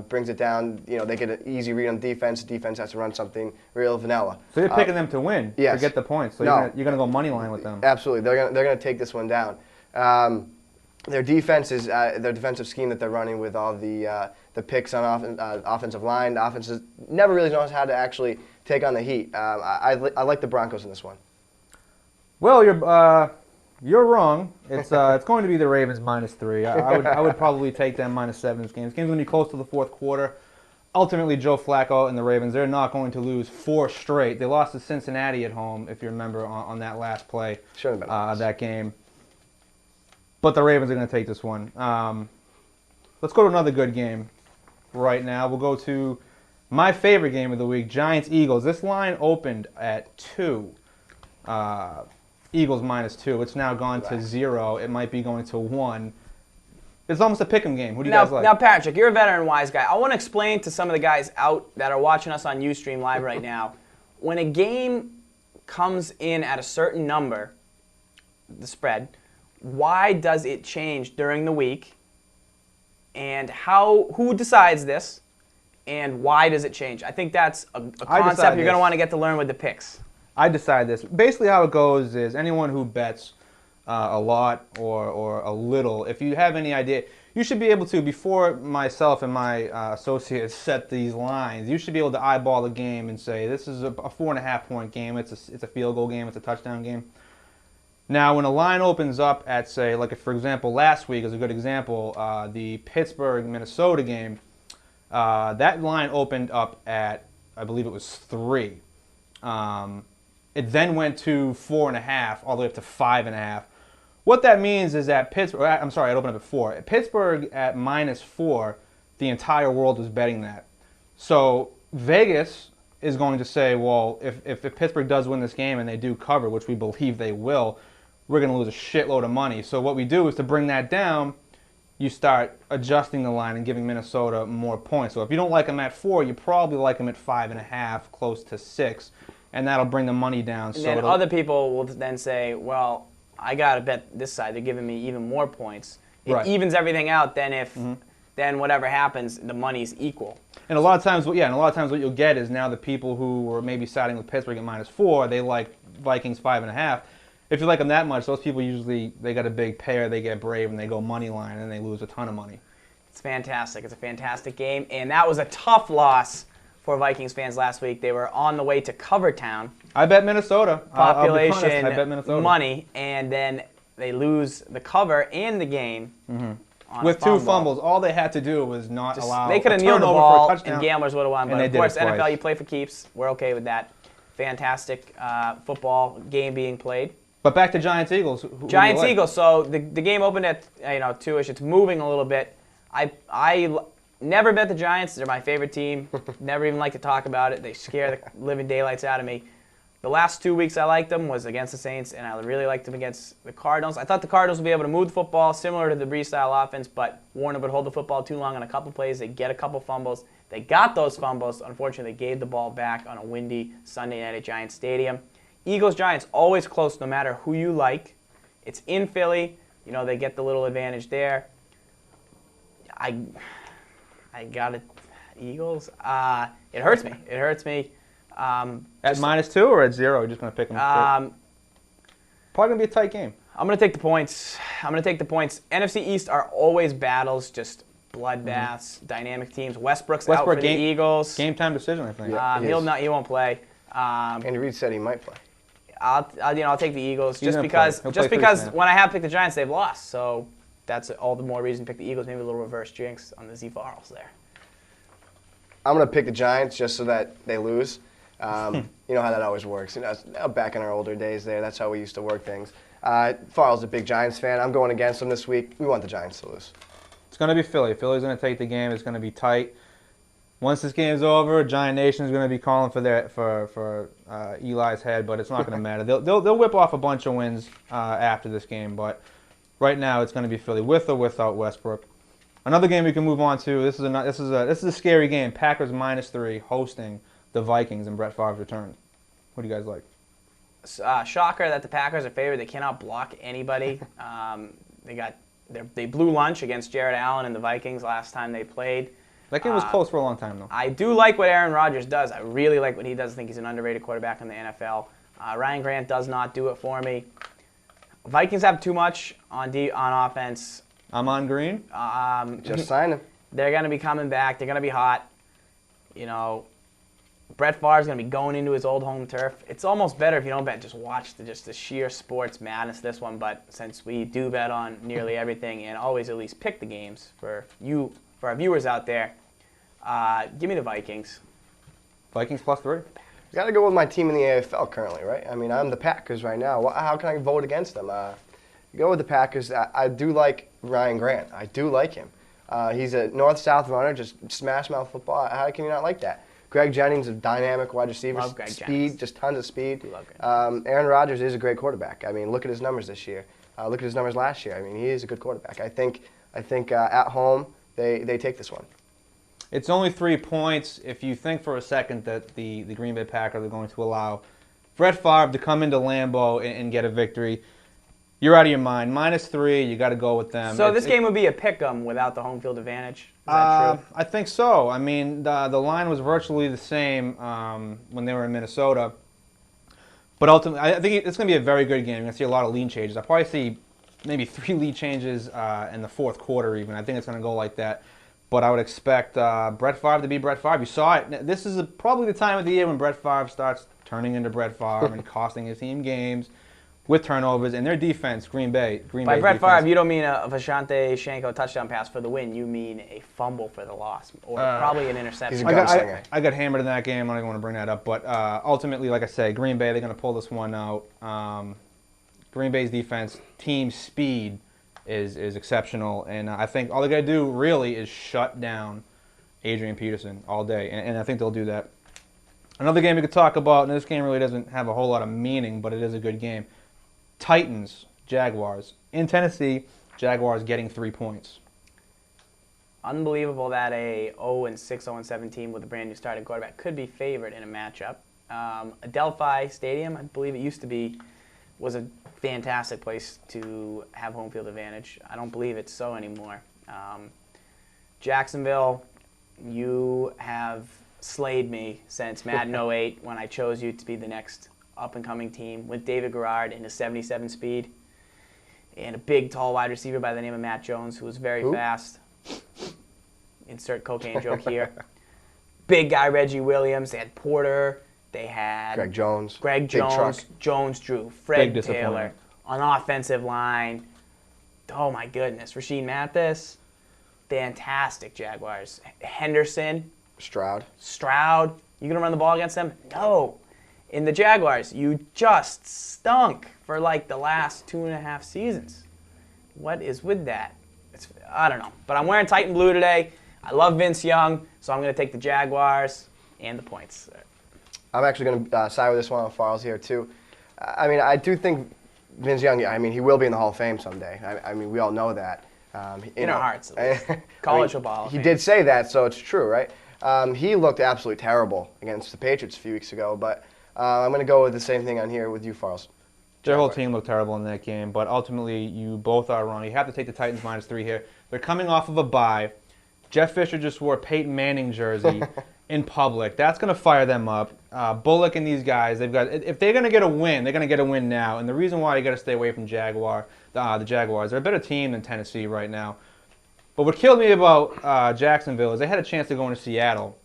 brings it down. They get an easy read on defense. The defense has to run something real vanilla. So you're picking them to win, yes. to get the points. So No. you're going to go money line with them. Absolutely, they're gonna take this one down. Their defense is their defensive scheme that they're running with all the picks on offensive line. The offense never really knows how to actually take on the heat. I like the Broncos in this one. Well, you're wrong. It's going to be the Ravens -3. I would probably take them -7 in this game. This game's going to be close to the fourth quarter. ultimately, Joe Flacco and the Ravens, they're not going to lose 4 straight. They lost to Cincinnati at home, if you remember, on that last play Shouldn't have been of that game. But the Ravens are going to take this one. Let's go to another good game right now. We'll go to my favorite game of the week, Giants-Eagles. This line opened at 2. Eagles -2. It's now gone to 0. It might be going to 1. It's almost a pick'em game. Who do you guys like? Now, Patrick, you're a veteran wise guy. I want to explain to some of the guys out that are watching us on Ustream Live right now, when a game comes in at a certain number, the spread, why does it change during the week? And who decides this? And why does it change? I think that's a concept you're going to want to get to learn with the picks. I decide this. Basically how it goes is anyone who bets a lot or a little, if you have any idea, you should be able to, before myself and my associates set these lines, you should be able to eyeball the game and say, this is a 4.5-point game, it's a field goal game, it's a touchdown game. Now, when a line opens up at, say, like for example, last week is a good example, the Pittsburgh-Minnesota game, that line opened up at, I believe it was 3. It then went to 4.5, all the way up to 5.5. What that means is that Pittsburgh, I'm sorry, it opened up at 4. At Pittsburgh at -4, the entire world was betting that. So Vegas is going to say, well, if Pittsburgh does win this game and they do cover, which we believe they will, we're going to lose a shitload of money. So what we do is to bring that down, you start adjusting the line and giving Minnesota more points. So if you don't like them at 4, you probably like them at 5.5, close to 6, and that'll bring the money down. And then other people will then say, well, I got to bet this side. They're giving me even more points. It evens everything out. Then whatever happens, the money's equal. And a lot of times, what you'll get is now the people who were maybe siding with Pittsburgh at -4, they like Vikings 5.5. If you like them that much, those people usually, they got a big pair, they get brave, and they go money line, and they lose a ton of money. It's fantastic. It's a fantastic game, and that was a tough loss for Vikings fans last week. They were on the way to Covertown. I bet Minnesota. Population, I'll be honest, I bet Minnesota. Money, and then they lose the cover and the game. On with 2 fumbles. All they had to do was not allow They could have kneeled the ball, and gamblers would have won. But of course, NFL, you play for keeps. We're okay with that. Fantastic football game being played. But back to Giants-Eagles. Giants-Eagles. So the game opened at 2-ish. It's moving a little bit. I never bet the Giants. They're my favorite team. Never even like to talk about it. They scare the living daylights out of me. The last 2 weeks I liked them was against the Saints, and I really liked them against the Cardinals. I thought the Cardinals would be able to move the football, similar to the Breeze-style offense, but Warner would hold the football too long on a couple plays. They'd get a couple fumbles. They got those fumbles. Unfortunately, they gave the ball back on a windy Sunday night at Giants Stadium. Eagles-Giants, always close no matter who you like. It's in Philly. They get the little advantage there. I got it. Eagles. It hurts me. It hurts me. At -2 or at 0? You're just going to pick them straight? Probably going to be a tight game. I'm going to take the points. NFC East are always battles, just bloodbaths, dynamic teams. Westbrook's out for the Eagles. Game time decision, I think. He won't play. Andy Reid said he might play. I'll take the Eagles just because when I have picked the Giants, they've lost. So that's all the more reason to pick the Eagles. Maybe a little reverse jinx on the Z Farrells there. I'm going to pick the Giants just so that they lose. You know how that always works. Back in our older days there, that's how we used to work things. Farrell's a big Giants fan. I'm going against him this week. We want the Giants to lose. It's going to be Philly. Philly's going to take the game. It's going to be tight. Once this game is over, Giant Nation is going to be calling for Eli's head, but it's not going to matter. They'll whip off a bunch of wins after this game, but right now it's going to be Philly with or without Westbrook. Another game we can move on to. This is a scary game. Packers -3 hosting the Vikings and Brett Favre's return. What do you guys like? Shocker that the Packers are favored. They cannot block anybody. They blew lunch against Jared Allen and the Vikings last time they played. That game was close for a long time, though. I do like what Aaron Rodgers does. I really like what he does. I think he's an underrated quarterback in the NFL. Ryan Grant does not do it for me. Vikings have too much on offense. I'm on green. Just sign him. They're going to be coming back. They're going to be hot. Brett Favre's going to be going into his old home turf. It's almost better if you don't bet. Just watch the sheer sports madness this one. But since we do bet on nearly everything and always at least pick the games for our viewers out there, Give me the Vikings. Vikings +3. Got to go with my team in the AFL currently, right? I mean, I'm the Packers right now. How can I vote against them? Go with the Packers. I do like Ryan Grant. I do like him. He's a north-south runner, just smash-mouth football. How can you not like that? Greg Jennings, a dynamic wide receiver. Love Greg speed, Jennings. just tons of speed. Do love Greg Aaron Rodgers is a great quarterback. I mean, look at his numbers this year. Look at his numbers last year. I mean, he is a good quarterback. I think at home they take this one. It's only 3 points. If you think for a second that the Green Bay Packers are going to allow Brett Favre to come into Lambeau and get a victory, you're out of your mind. -3, you got to go with them. So this game would be a pick-em without the home field advantage. Is that true? I think so. I mean, the line was virtually the same when they were in Minnesota. But ultimately, I think it's going to be a very good game. You're going to see a lot of lead changes. I'll probably see maybe 3 lead changes in the fourth quarter even. I think it's going to go like that. But I would expect Brett Favre to be Brett Favre. You saw it. This is probably the time of the year when Brett Favre starts turning into Brett Favre and costing his team games with turnovers. And their defense, Green Bay. By Brett Favre, you don't mean a Vashante Shanko touchdown pass for the win. You mean a fumble for the loss, or probably an interception. He's a gunslinger. I got hammered in that game. I don't even want to bring that up. But ultimately, like I say, Green Bay, they're going to pull this one out. Green Bay's defense, team speed is exceptional. And I think all they got to do really is shut down Adrian Peterson all day. And I think they'll do that. Another game we could talk about, and this game really doesn't have a whole lot of meaning, but it is a good game. Titans, Jaguars. In Tennessee, Jaguars getting 3 points. Unbelievable that a 0-6, 0-7 team with a brand new starting quarterback could be favored in a matchup. Adelphi Stadium, I believe it used to be, was a fantastic place to have home field advantage. I don't believe it's so anymore. Jacksonville, you have slayed me since Madden 08 when I chose you to be the next up-and-coming team with David Garrard in his 77 speed and a big, tall wide receiver by the name of Matt Jones, who was very fast. Insert cocaine joke here. Big guy Reggie Williams. They had Porter. They had Greg Jones. Greg Jones, Jones Drew, Fred Taylor on offensive line. Oh, my goodness. Rasheed Mathis. Fantastic Jaguars. Henderson. Stroud. You going to run the ball against them? No. In the Jaguars, you just stunk for like the last 2.5 seasons. What is with that? I don't know. But I'm wearing Titan blue today. I love Vince Young, so I'm going to take the Jaguars and the points. I'm actually going to side with this one on Farles here, too. I mean, I do think Vince Young, I mean, he will be in the Hall of Fame someday. I mean, we all know that. In our hearts, at least. College football. He did say that, so it's true, right? He looked absolutely terrible against the Patriots a few weeks ago, but I'm going to go with the same thing on here with you, Farles. Their whole team looked terrible in that game, but ultimately you both are wrong. You have to take the Titans -3 here. They're coming off of a bye. Jeff Fisher just wore a Peyton Manning jersey in public. That's going to fire them up. Bullock and these guys, if they're going to get a win, they're going to get a win now. And the reason why you got to stay away from the Jaguars, they're a better team than Tennessee right now. But what killed me about Jacksonville is they had a chance to go into Seattle,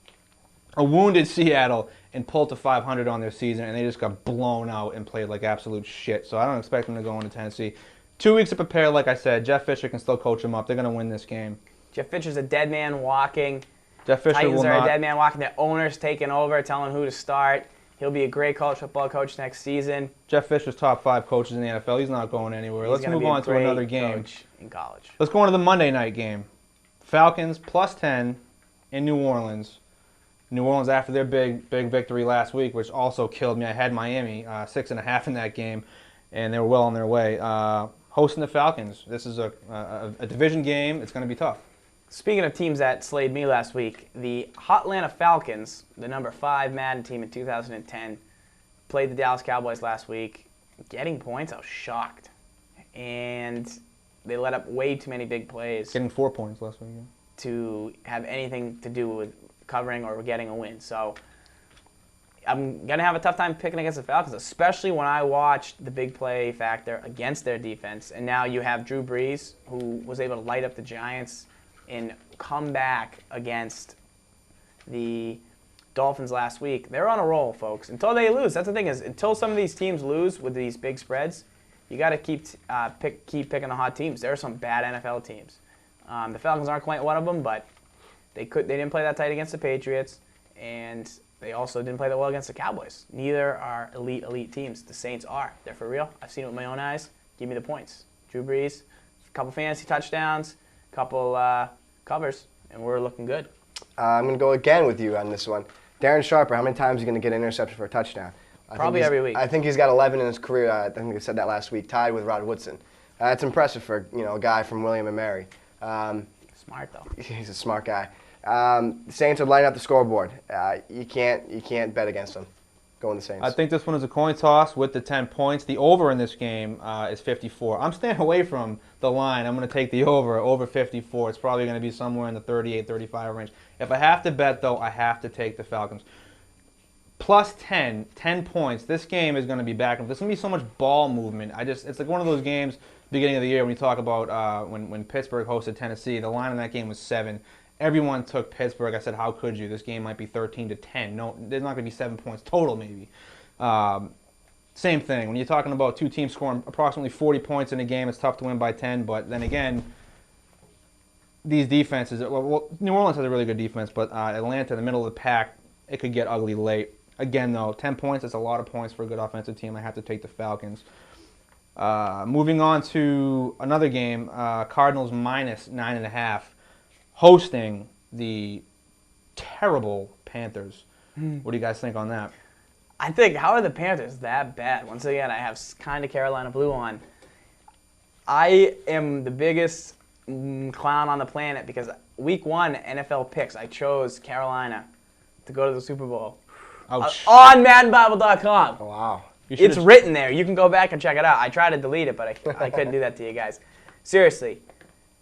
a wounded Seattle, and pull to 500 on their season, and they just got blown out and played like absolute shit. So I don't expect them to go into Tennessee. 2 weeks to prepare, like I said. Jeff Fisher can still coach them up. They're going to win this game. Jeff Fisher's a dead man walking. Jeff Fisher Titans will are not. a dead man walking. Their owner's taking over, telling who to start. He'll be a great college football coach next season. Jeff Fisher's top 5 coaches in the NFL. He's not going anywhere. Let's move on to another game. Coach in college. Let's go on to the Monday night game. Falcons +10 in New Orleans. New Orleans after their big victory last week, which also killed me. I had Miami 6.5 in that game, and they were well on their way. Hosting the Falcons. This is a division game. It's going to be tough. Speaking of teams that slayed me last week, the Hotlanta Falcons, the number 5 Madden team in 2010, played the Dallas Cowboys last week. Getting points, I was shocked. And they let up way too many big plays. Getting 4 points last week. To have anything to do with covering or getting a win. So I'm going to have a tough time picking against the Falcons, especially when I watched the big play factor against their defense. And now you have Drew Brees, who was able to light up the Giants and come back against the Dolphins last week. They're on a roll, folks. Until they lose. That's the thing is, until some of these teams lose with these big spreads, you got to keep picking the hot teams. There are some bad NFL teams. The Falcons aren't quite one of them, but They didn't play that tight against the Patriots, and they also didn't play that well against the Cowboys. Neither are elite teams. The Saints are. They're for real. I've seen it with my own eyes. Give me the points. Drew Brees, a couple fantasy touchdowns, a couple covers, and we're looking good. I'm going to go again with you on this one. Darren Sharper, how many times are you going to get an interception for a touchdown? Probably every week. I think he's got 11 in his career. I think I said that last week, tied with Rod Woodson. That's impressive for a guy from William and Mary. Smart though. He's a smart guy. Saints are lighting up the scoreboard. You can't bet against them. Going the Saints. I think this one is a coin toss with the 10 points. The over in this game is 54. I'm staying away from the line. I'm going to take the over 54. It's probably going to be somewhere in the 38, 35 range. If I have to bet, though, I have to take the Falcons. Plus 10 points. This game is going to be back. There's going to be so much ball movement. It's like one of those games beginning of the year when you talk about when Pittsburgh hosted Tennessee. The line in that game was 7. Everyone took Pittsburgh. I said, how could you? This game might be 13-10. No, there's not going to be 7 points total, maybe. Same thing. When you're talking about two teams scoring approximately 40 points in a game, it's tough to win by 10. But then again, these defenses, well, New Orleans has a really good defense, but Atlanta, in the middle of the pack, it could get ugly late. Again, though, 10 points, that's a lot of points for a good offensive team. I have to take the Falcons. Moving on to another game, Cardinals minus 9.5. Hosting the terrible Panthers. What do you guys think on that? I think, how are the Panthers that bad? Once again, I have kind of Carolina blue on. I am the biggest clown on the planet because week 1 NFL picks, I chose Carolina to go to the Super Bowl. Ouch. On MaddenBible.com. Oh, wow. It's written there. You can go back and check it out. I tried to delete it, but I couldn't do that to you guys. Seriously.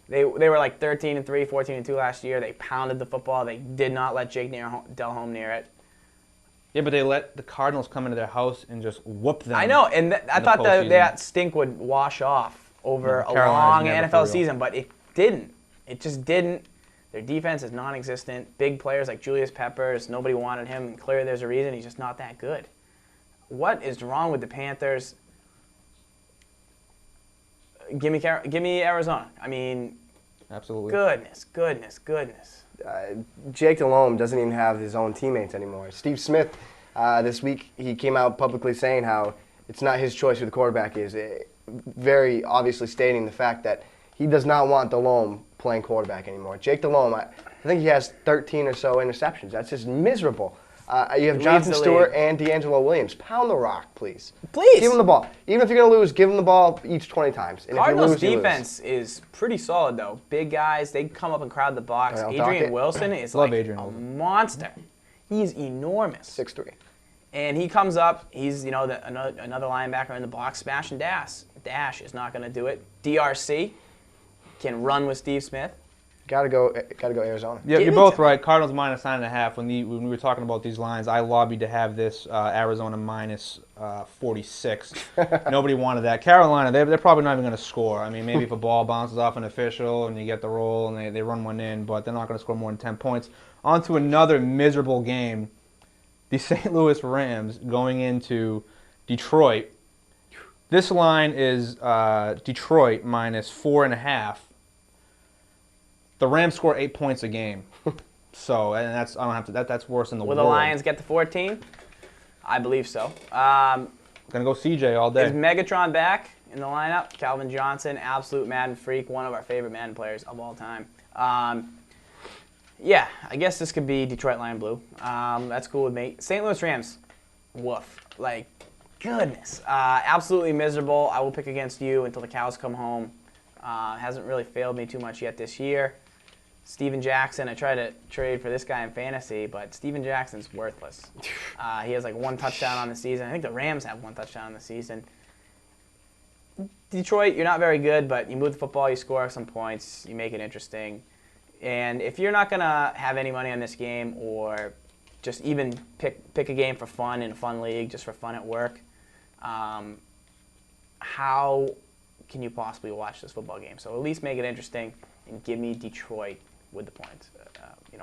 They were like 13-3, 14-2 last year. They pounded the football. They did not let Jake Delhomme near it. Yeah, but they let the Cardinals come into their house and just whoop them. I know, and I thought that stink would wash off over a long NFL season, but it didn't. It just didn't. Their defense is non-existent. Big players like Julius Peppers, nobody wanted him. And clearly there's a reason. He's just not that good. What is wrong with the Panthers? Give me Arizona. I mean, absolutely. Goodness. Jake Delhomme doesn't even have his own teammates anymore. Steve Smith, this week, he came out publicly saying how it's not his choice who the quarterback is, very obviously stating the fact that he does not want Delhomme playing quarterback anymore. Jake Delhomme, I think he has 13 or so interceptions. That's just miserable. You have Jonathan Stewart and D'Angelo Williams. Pound the rock, please. Please. Give him the ball. Even if you're going to lose, give him the ball each 20 times. And Cardinals' if you lose, defense is pretty solid, though. Big guys, they come up and crowd the box. I'll Adrian Wilson is Love like Adrian a Wilson. monster. He's enormous. 6'3". And he comes up, he's another linebacker in the box, smash and dash. Dash is not going to do it. DRC can run with Steve Smith. Gotta go Arizona. Yeah, Give you're it both to right. Cardinals minus 9.5. When we were talking about these lines, I lobbied to have this Arizona minus 46. Nobody wanted that. Carolina, they're probably not even going to score. I mean, maybe if a ball bounces off an official and you get the roll and they run one in, but they're not going to score more than 10 points. On to another miserable game. The St. Louis Rams going into Detroit. This line is Detroit minus 4.5. The Rams score 8 points a game, so and that's worse than the Will world. the Lions get to 14? I believe so. Gonna go CJ all day. Is Megatron back in the lineup? Calvin Johnson, absolute Madden freak, one of our favorite Madden players of all time. Yeah, I guess this could be Detroit Lion Blue. That's cool with me. St. Louis Rams, woof. Like, goodness. Absolutely miserable. I will pick against you until the cows come home. Hasn't really failed me too much yet this year. Steven Jackson, I tried to trade for this guy in fantasy, but Steven Jackson's worthless. He has like 1 touchdown on the season. I think the Rams have 1 touchdown on the season. Detroit, you're not very good, but you move the football, you score some points, you make it interesting. And if you're not going to have any money on this game or just even pick a game for fun in a fun league, just for fun at work, how can you possibly watch this football game? So at least make it interesting and give me Detroit with the points,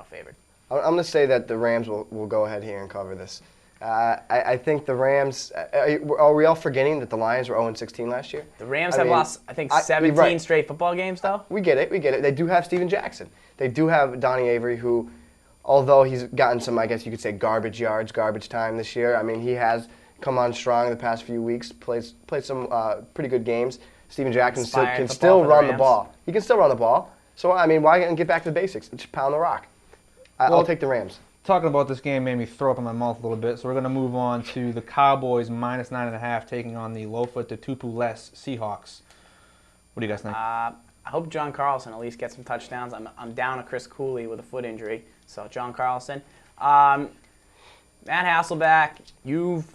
favored. I'm going to say that the Rams will go ahead here and cover this. I think the Rams. Are we all forgetting that the Lions were 0-16 last year? The Rams I have mean, lost, I think, you're 17 right. straight football games, though. We get it. We get it. They do have Steven Jackson. They do have Donnie Avery, who, although he's gotten some, I guess you could say, garbage yards, garbage time this year. I mean, he has come on strong in the past few weeks. Played some pretty good games. Steven Jackson can still run the ball. He can still run the ball. So I mean, why not get back to the basics? Just pound the rock. I'll take the Rams. Talking about this game made me throw up in my mouth a little bit, so we're going to move on to the Cowboys -9.5 taking on the Lofa to Tupu-less Seahawks. What do you guys think? I hope John Carlson at least gets some touchdowns. I'm down to Chris Cooley with a foot injury, so John Carlson. Matt Hasselbeck, you've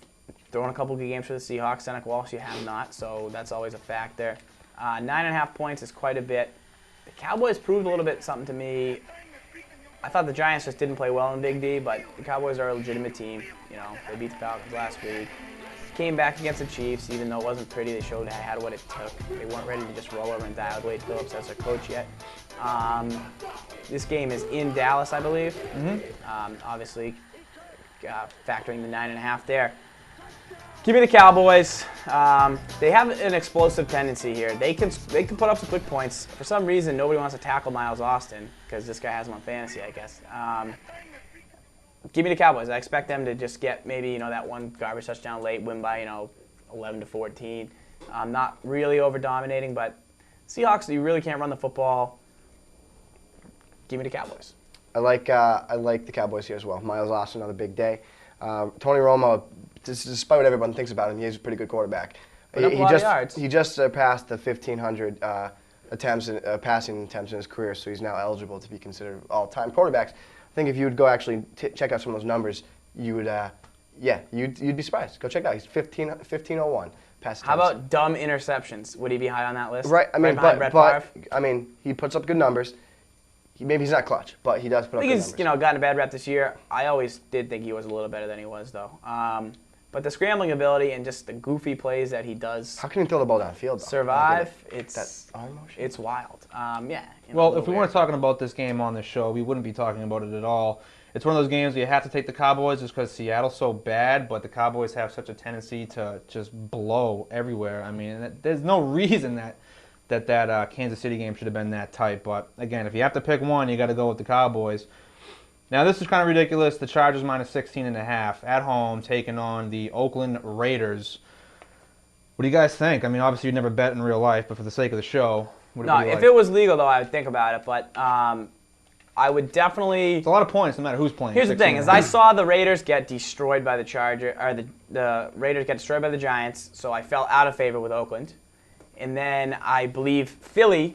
thrown a couple good games for the Seahawks. Seneca Walsh, you have not, so that's always a factor. 9.5 points is quite a bit. The Cowboys proved a little bit something to me. I thought the Giants just didn't play well in Big D, but the Cowboys are a legitimate team. You know, they beat the Falcons last week. Came back against the Chiefs, even though it wasn't pretty. They showed they had what it took. They weren't ready to just roll over and die with Wade Phillips as their coach yet. This game is in Dallas, I believe. Obviously, factoring the 9.5 there. Give me the Cowboys. They have an explosive tendency here. They can put up some quick points. For some reason, nobody wants to tackle Miles Austin because this guy has him on fantasy, I guess. Give me the Cowboys. I expect them to just get maybe that one garbage touchdown late, win by 11-14. Not really over dominating, but Seahawks, you really can't run the football. Give me the Cowboys. I like the Cowboys here as well. Miles Austin, another big day. Tony Romo, despite what everyone thinks about him, he's a pretty good quarterback. He just surpassed the 1,500 passing attempts in his career, so he's now eligible to be considered all-time quarterbacks. I think if you would go actually check out some of those numbers, you would, you'd be surprised. Go check it out. He's 1501 pass attempts. How about dumb interceptions? Would he be high on that list? Right. I mean, Brett but Favre? I mean, he puts up good numbers. Maybe he's not clutch, but he does put up good numbers. I think he's gotten a bad rep this year. I always did think he was a little better than he was, though. But the scrambling ability and just the goofy plays that he does. How can he throw the ball downfield? Survive. It's wild. Well, if we weren't talking about this game on the show, we wouldn't be talking about it at all. It's one of those games where you have to take the Cowboys just because Seattle's so bad, but the Cowboys have such a tendency to just blow everywhere. I mean, there's no reason that Kansas City game should have been that tight. But again, if you have to pick one, you got to go with the Cowboys. Now, this is kind of ridiculous. The Chargers -16.5 at home taking on the Oakland Raiders. What do you guys think? I mean, obviously you'd never bet in real life, but for the sake of the show, if it was legal, though, I would think about it. But I would definitely. It's a lot of points, no matter who's playing. Here's the thing: is I saw the Raiders get destroyed by the the Raiders get destroyed by the Giants, so I fell out of favor with Oakland. And then I believe Philly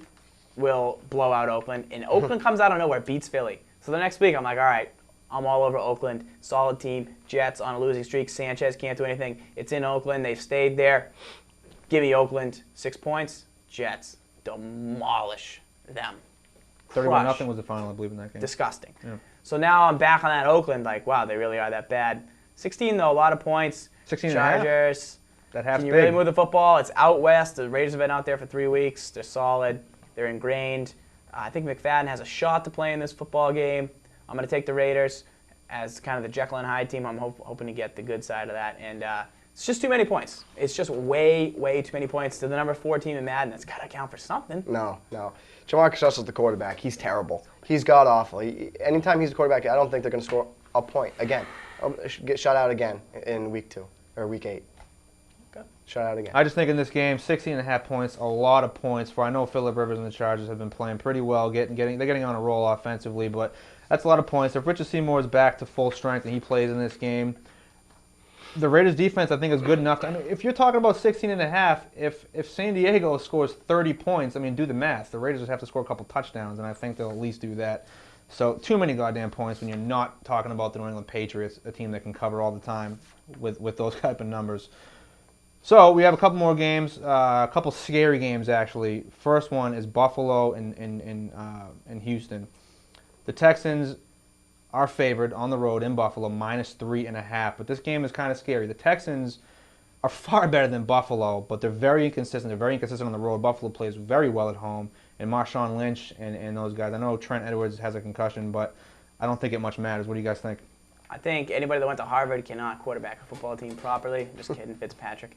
will blow out Oakland, and Oakland comes out of nowhere, beats Philly. So the next week, I'm like, all right, I'm all over Oakland. Solid team. Jets on a losing streak. Sanchez can't do anything. It's in Oakland. They've stayed there. Give me Oakland. 6 points. Jets demolish them. 31-0 was the final, I believe, in that game. Disgusting. Yeah. So now I'm back on that Oakland, like, wow, they really are that bad. 16, though, a lot of points. 16 Chargers. That half's Can you big. really move the football? It's out west. The Raiders have been out there for 3 weeks. They're solid. They're ingrained. I think McFadden has a shot to play in this football game. I'm going to take the Raiders as kind of the Jekyll and Hyde team. I'm hoping to get the good side of that. And it's just too many points. It's just way, way too many points to the number 4 team in Madden. That's got to count for something. No. Jamarcus Russell's the quarterback. He's terrible. He's god-awful. Anytime he's the quarterback, I don't think they're going to score a point again. Get shut out again in week 2 or week 8. Shut out again. I just think in this game, 16.5 points, a lot of points. For I know Phillip Rivers and the Chargers have been playing pretty well, they're getting on a roll offensively, but that's a lot of points. If Richard Seymour is back to full strength and he plays in this game, the Raiders' defense I think is good enough. I mean, if you're talking about 16.5, if San Diego scores 30 points, I mean, do the math. The Raiders just have to score a couple touchdowns, and I think they'll at least do that. So too many goddamn points when you're not talking about the New England Patriots, a team that can cover all the time with those type of numbers. So we have a couple more games, a couple scary games actually. First one is Buffalo and Houston. The Texans are favored on the road in Buffalo, -3.5. But this game is kind of scary. The Texans are far better than Buffalo, but they're very inconsistent. They're very inconsistent on the road. Buffalo plays very well at home. And Marshawn Lynch and those guys. I know Trent Edwards has a concussion, but I don't think it much matters. What do you guys think? I think anybody that went to Harvard cannot quarterback a football team properly. Just kidding, Fitzpatrick.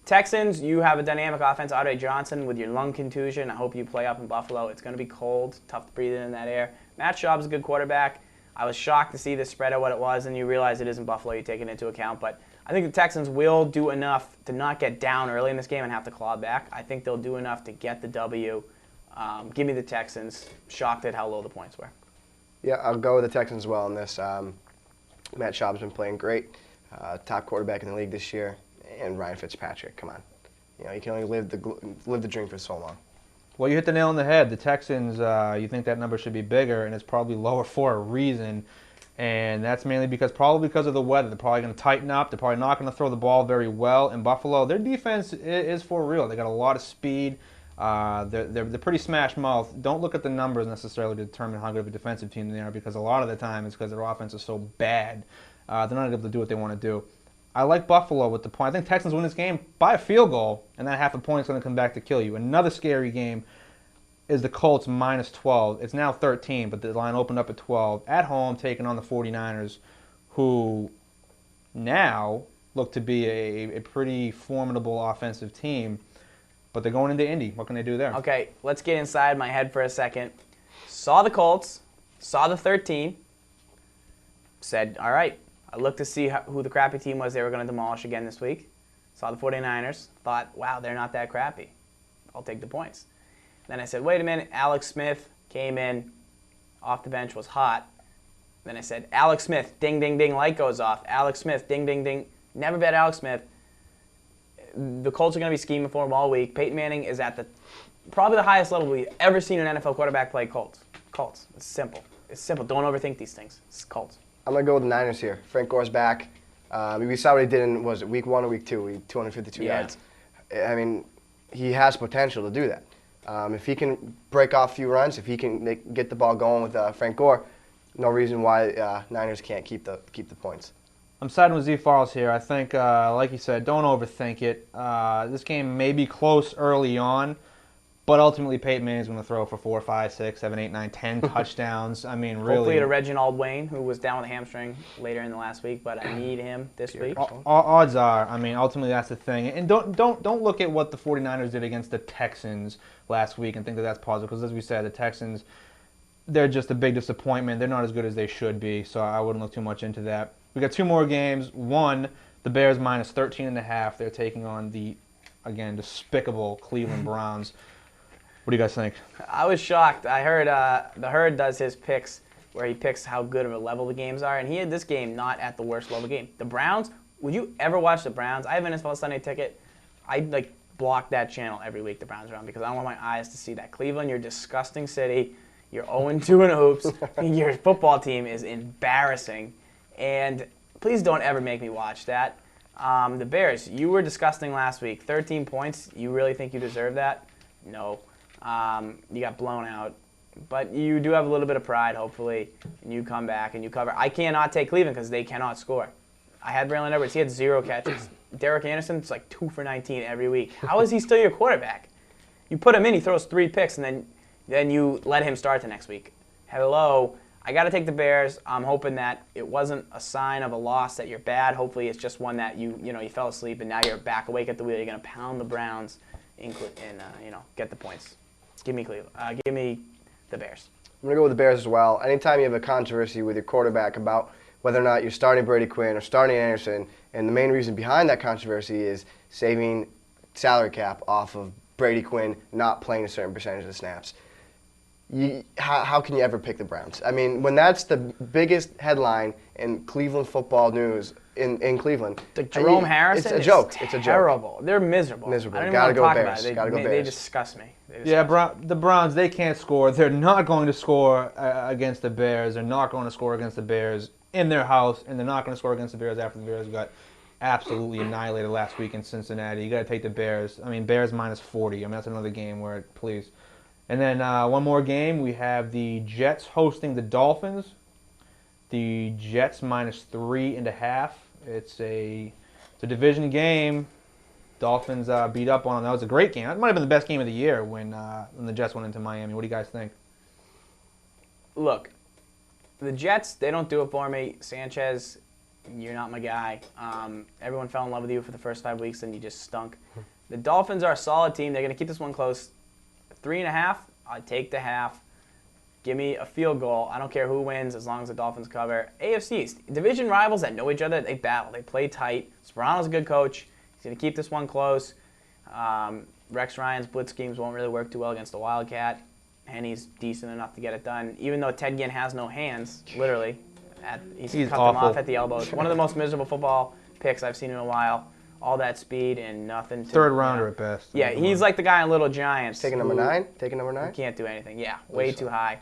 Texans, you have a dynamic offense. Audrey Johnson with your lung contusion. I hope you play up in Buffalo. It's going to be cold, tough to breathe in that air. Matt Schaub's a good quarterback. I was shocked to see the spread of what it was, and you realize it isn't Buffalo. You take it into account. But I think the Texans will do enough to not get down early in this game and have to claw back. I think they'll do enough to get the W. Give me the Texans. Shocked at how low the points were. Yeah, I'll go with the Texans as well in this. Matt Schaub's been playing great. Top quarterback in the league this year. And Ryan Fitzpatrick, come on. You know, you can only live the dream for so long. Well, you hit the nail on the head. The Texans, you think that number should be bigger, and it's probably lower for a reason. And that's mainly because of the weather. They're probably going to tighten up. They're probably not going to throw the ball very well. In Buffalo, their defense is for real. They got a lot of speed. They're pretty smash mouth. Don't look at the numbers necessarily to determine how good of a defensive team they are, because a lot of the time it's because their offense is so bad. They're not able to do what they want to do. I like Buffalo with the point. I think Texans win this game by a field goal, and that half a point is going to come back to kill you. Another scary game is the Colts minus 12. It's now 13, but the line opened up at 12. At home, taking on the 49ers, who now look to be a pretty formidable offensive team. But they're going into Indy. What can they do there? Okay, let's get inside my head for a second. Saw the Colts, saw the 13, said, all right. I looked to see who the crappy team was they were going to demolish again this week. Saw the 49ers. Thought, wow, they're not that crappy. I'll take the points. Then I said, wait a minute. Alex Smith came in off the bench, was hot. Then I said, Alex Smith, ding, ding, ding, light goes off. Alex Smith, ding, ding, ding. Never bet Alex Smith. The Colts are going to be scheming for him all week. Peyton Manning is at probably the highest level we've ever seen an NFL quarterback play Colts. Colts. It's simple. It's simple. Don't overthink these things. It's Colts. I'm going to go with the Niners here. Frank Gore's back. We saw what he did in, was it week 1 or week 2? 252 yards. I mean, he has potential to do that. If he can break off a few runs, if he can get the ball going with Frank Gore, no reason why Niners can't keep the points. I'm siding with Z Farles here. I think, like you said, don't overthink it. This game may be close early on, but ultimately Peyton Manning's going to throw for 4, 5, 6, 7, 8, 9, 10 touchdowns. I mean, really. Hopefully to Reginald Wayne, who was down with a hamstring later in the last week, but I need him this week. Odds are, I mean, ultimately that's the thing. And don't look at what the 49ers did against the Texans last week and think that that's positive, because as we said, the Texans, they're just a big disappointment. They're not as good as they should be, so I wouldn't look too much into that. We got 2 more games. One, the Bears minus 13.5. They're taking on the, again, despicable Cleveland Browns. What do you guys think? I was shocked. I heard the Herd does his picks where he picks how good of a level the games are, and he had this game not at the worst level game. The Browns, would you ever watch the Browns? I have an NFL Sunday ticket. I block that channel every week the Browns are on because I don't want my eyes to see that. Cleveland, you're a disgusting city. You're 0-2 in hoops. Your football team is embarrassing. And please don't ever make me watch that. The Bears, you were disgusting last week. 13 points. You really think you deserve that? No. You got blown out. But you do have a little bit of pride, hopefully, and you come back and you cover. I cannot take Cleveland because they cannot score. I had Braylon Edwards. He had 0 catches. Derek Anderson's like 2 for 19 every week. How is he still your quarterback? You put him in, he throws 3 picks, and then you let him start the next week. Hello. I got to take the Bears. I'm hoping that it wasn't a sign of a loss that you're bad. Hopefully it's just one that you fell asleep and now you're back awake at the wheel. You're going to pound the Browns and get the points. Give me Cleveland. Give me the Bears. I'm going to go with the Bears as well. Anytime you have a controversy with your quarterback about whether or not you're starting Brady Quinn or starting Anderson, and the main reason behind that controversy is saving salary cap off of Brady Quinn not playing a certain percentage of the snaps. How can you ever pick the Browns? I mean, when that's the biggest headline in Cleveland football news in Cleveland. Like Jerome Harrison, it's a joke. It's terrible. They're miserable. Miserable. I don't Gotta even want go to talk Bears. about it. Gotta go Bears. They disgust me. The Browns, they can't score. They're not going to score against the Bears. They're not going to score against the Bears in their house, and they're not going to score against the Bears after the Bears got absolutely annihilated last week in Cincinnati. You got to take the Bears. I mean, Bears minus 40. I mean, that's another game where, please. And then one more game. We have the Jets hosting the Dolphins. The Jets minus 3.5. It's a division game. Dolphins beat up on them. That was a great game. That might have been the best game of the year when the Jets went into Miami. What do you guys think? Look, The Jets, they don't do it for me. Sanchez, you're not my guy. Everyone fell in love with you for the first 5 weeks, and you just stunk. The Dolphins are a solid team. They're going to keep this one close. 3.5, I'd take the half. Give me a field goal. I don't care who wins as long as the Dolphins cover. AFC East, division rivals that know each other, they battle. They play tight. Sperano's a good coach. He's going to keep this one close. Rex Ryan's blitz schemes won't really work too well against the Wildcat. And he's decent enough to get it done. Even though Ted Ginn has no hands, literally. He's cut awful. them off at the elbows. One of the most miserable football picks I've seen in a while. All that speed and nothing. Third rounder at best. Yeah, he's like the guy in Little Giants. Taking number 9? Taking number 9? Can't do anything. Yeah, way too high.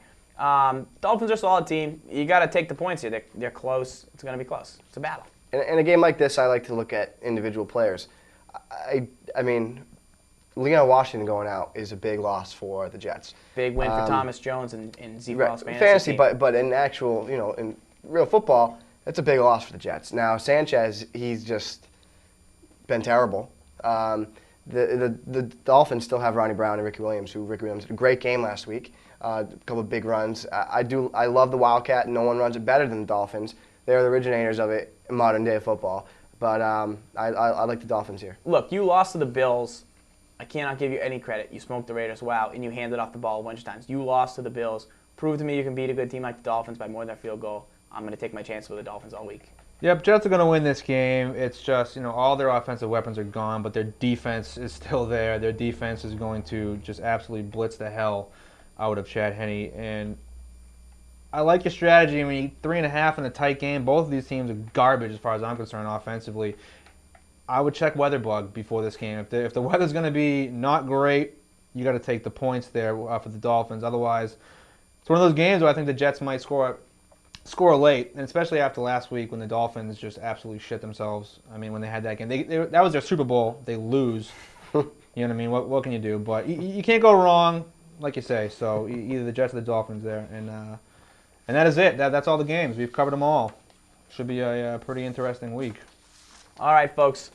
Dolphins are a solid team. You got to take the points here. They're close. It's going to be close. It's a battle. In a game like this, I like to look at individual players. I mean, Leon Washington going out is a big loss for the Jets. Big win for Thomas Jones in Z-Ball's fantasy team. But in actual, in real football, it's a big loss for the Jets. Now, Sanchez, he's just been terrible. The Dolphins still have Ronnie Brown and Ricky Williams, had a great game last week. A couple of big runs. I love the Wildcat. No one runs it better than the Dolphins. They're the originators of it in modern day football. But I like the Dolphins here. Look, you lost to the Bills. I cannot give you any credit. You smoked the Raiders, wow, and you handed off the ball a bunch of times. You lost to the Bills. Prove to me you can beat a good team like the Dolphins by more than a field goal. I'm going to take my chances with the Dolphins all week. Yep, Jets are going to win this game. It's just, all their offensive weapons are gone, but their defense is still there. Their defense is going to just absolutely blitz the hell out of Chad Henne. And I like your strategy. I mean, 3.5 in a tight game. Both of these teams are garbage as far as I'm concerned offensively. I would check weather bug before this game. If the weather's going to be not great, you got to take the points there for the Dolphins. Otherwise, it's one of those games where I think the Jets might score late, and especially after last week when the Dolphins just absolutely shit themselves. I mean, when they had that game, that was their Super Bowl. They lose. You know what I mean? What can you do? But you can't go wrong, like you say. So either the Jets or the Dolphins there, and that is it. That's all the games. We've covered them all. Should be a pretty interesting week. All right, folks.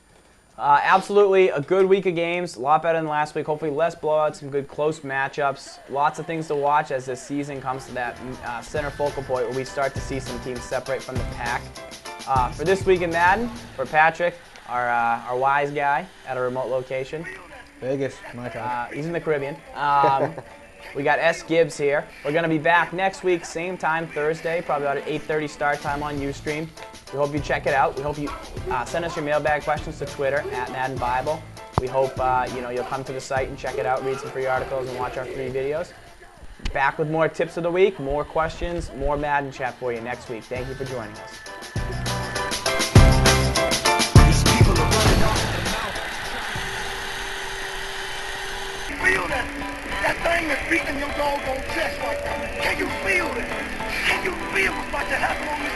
Absolutely a good week of games. A lot better than last week. Hopefully less blowouts, some good close matchups. Lots of things to watch as this season comes to that center focal point where we start to see some teams separate from the pack. For this week in Madden, for Patrick, our wise guy at a remote location. Vegas, my time. He's in the Caribbean. We got Sgibs here. We're going to be back next week, same time, Thursday, probably about an 8:30 start time on Ustream. We hope you check it out. We hope you send us your mailbag questions to Twitter at Madden Bible. We hope you'll come to the site and check it out, read some free articles, and watch our free videos. Back with more tips of the week, more questions, more Madden chat for you next week. Thank you for joining us. Feel that thing that's beating your doggone chest right now. Can you feel it? Can you feel what's about to happen on this?